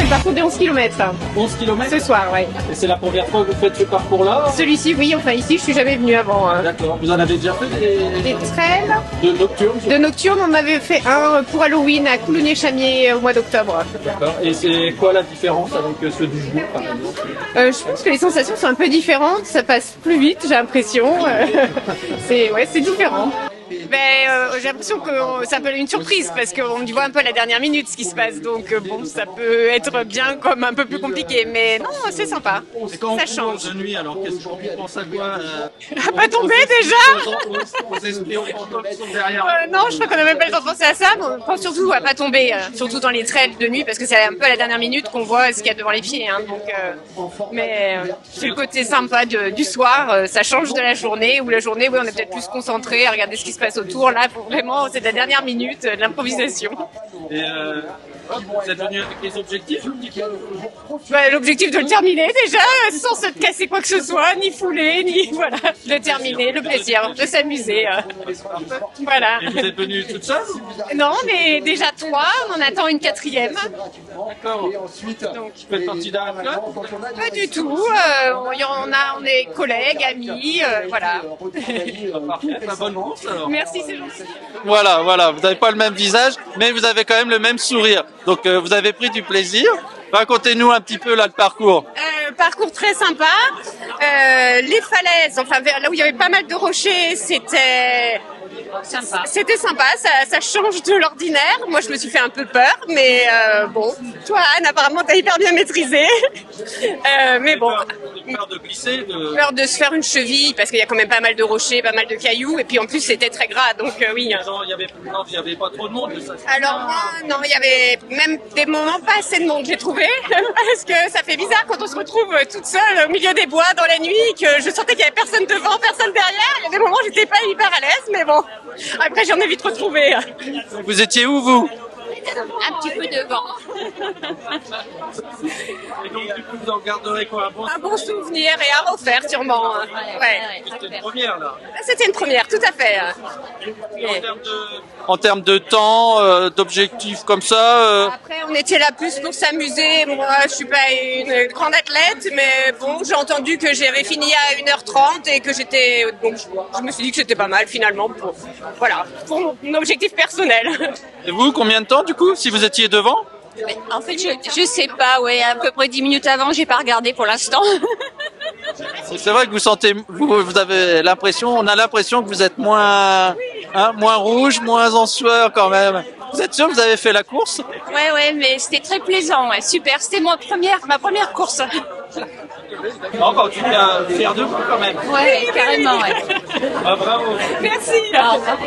fait le parcours des 11 km. 11 km Ce soir, ouais. Et c'est la première fois que vous faites ce parcours-là? Celui-ci, oui, enfin ici, je suis jamais venue avant. D'accord. Vous en avez déjà fait Des trails de nocturnes? de nocturne, on avait fait un pour Halloween à Coulonnier-Chamier au mois d'octobre. D'accord. Et c'est quoi la différence avec ceux du jour, par exemple? Je pense que les sensations sont un peu différentes, ça passe plus vite, j'ai l'impression. C'est différent. J'ai l'impression que ça peut être une surprise parce qu'on y voit un peu à la dernière minute ce qui se passe. Donc bon, ça peut être bien comme un peu plus compliqué, mais non, c'est sympa. Et quand Ça on change. court de nuit, alors qu'est-ce qu'on pense à quoi À pas tomber déjà. Aux esprits fantômes qui sont derrière. Non, je crois qu'on n'a même pas le temps de penser à ça. Mais on pense surtout à pas tomber, surtout dans les trails de nuit, parce que c'est un peu à la dernière minute qu'on voit ce qu'il y a devant les pieds. Hein, c'est le côté sympa du soir. Ça change de la journée, où la journée, oui, on est peut-être plus concentré à regarder ce qui se passe autour. Là, vraiment, c'est de la dernière minute, de l'improvisation. Et vous êtes venu avec les objectifs? L'objectif de le terminer déjà, sans se casser quoi que ce soit, ni fouler, ni voilà, de terminer, le plaisir, de s'amuser. Voilà. Et vous êtes venu toute seule? Non, mais déjà 3, on en attend une 4e. D'accord. Donc, vous faites partie d'un club? Pas du tout. On est collègues, amis, voilà. La bonne course alors. Merci, c'est gentil. Voilà, vous n'avez pas le même visage, mais vous avez quand même le même sourire. Donc vous avez pris du plaisir. Racontez-nous un petit peu là le parcours. Parcours très sympa. Les falaises, enfin là où il y avait pas mal de rochers, c'était sympa. C'était sympa, ça change de l'ordinaire. Moi, je me suis fait un peu peur, mais bon. Toi, Anne, apparemment, t'as hyper bien maîtrisé. Mais bon. Peur de glisser, Peur de se faire une cheville, parce qu'il y a quand même pas mal de rochers, pas mal de cailloux, et puis en plus, c'était très gras, donc oui. Non, il y avait pas trop de monde. Ça. Alors non, il y avait même des moments pas assez de monde, j'ai trouvé, parce que ça fait bizarre quand on se retrouve toute seule au milieu des bois dans la nuit, que je sentais qu'il y avait personne devant, personne derrière. Il y a des moments où j'étais pas hyper à l'aise, mais bon. Après, j'en ai vite retrouvé. Vous étiez où, vous? Un petit peu devant. Et donc, du coup, vous en garderez quoi? Un bon souvenir et à refaire sûrement. Ouais. C'était une première, là. C'était une première, tout à fait. Et En termes de temps, d'objectifs comme ça Après, on était là plus pour s'amuser. Moi, je suis pas une grande athlète, mais bon, j'ai entendu que j'avais fini à 1h30 et que j'étais... Donc, je me suis dit que c'était pas mal, finalement, pour mon objectif personnel. Et vous, combien de temps, du coup, si vous étiez devant? En fait, je sais pas, ouais, à peu près 10 minutes avant, j'ai pas regardé pour l'instant. C'est vrai que vous avez l'impression, on a l'impression que vous êtes moins rouge, moins en sueur quand même. Vous êtes sûr que vous avez fait la course? Ouais, mais c'était très plaisant, ouais, super. C'était ma première course. Non, bah, tu es fier de vous quand même. Ouais, carrément, ouais. Ah, bravo. Merci. Au revoir.